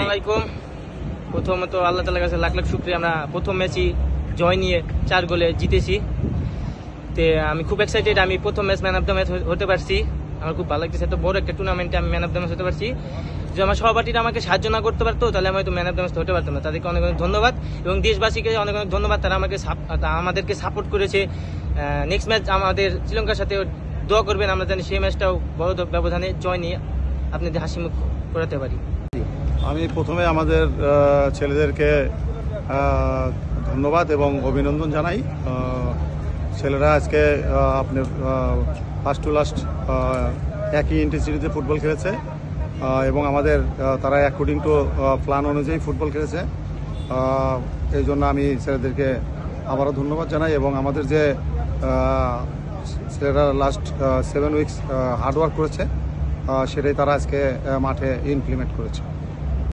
আলাইকুম। প্রথমত আল্লাহ তাআলার কাছে লাখ লাখ শুকরিয়া, আমরা প্রথম ম্যাচই জয় নিয়ে 4 গোলে জিতেছি। তে আমি খুব এক্সাইটেড, আমি প্রথম match man of the match হতে পারছি। আমার খুব ভালো লাগতেছে, এত বড় একটা টুর্নামেন্টে আমি ম্যান অফ দ্য ম্যাচ হতে পারছি। যদি আমার সহপাঠীরা আমাকে সাহায্য না করতে পারতো তাহলে আমি হয়তো ম্যান অফ দ্য ম্যাচ হতে পারতাম না। তাদেরকে অনেক অনেক ধন্যবাদ এবং দেশবাসীকে অনেক অনেক ধন্যবাদ, তারা আমাদেরকে সাপোর্ট করেছে। নেক্সট ম্যাচ আমাদের শ্রীলঙ্কার সাথে দোয়া করবেন, আমরা জানি সেই ম্যাচটাও বড় ব্যবধানে জয় নিয়ে আপনাদের হাসি মুখ করাতে পারি। আমি প্রথমে আমাদের ছেলেদেরকে ধন্যবাদ এবং অভিনন্দন জানাই। ছেলেরা আজকে আপনার ফার্স্ট টু লাস্ট একই ইন্টেন্সিটিতে ফুটবল খেলেছে এবং আমাদের তারা অ্যাকর্ডিং টু প্ল্যান অনুযায়ী ফুটবল খেলেছে। এই জন্য আমি ছেলেদেরকে আবারও ধন্যবাদ জানাই এবং আমাদের যে ছেলেরা লাস্ট 7 উইকস হার্ডওয়ার্ক করেছে সেটাই তারা আজকে মাঠে ইমপ্লিমেন্ট করেছে।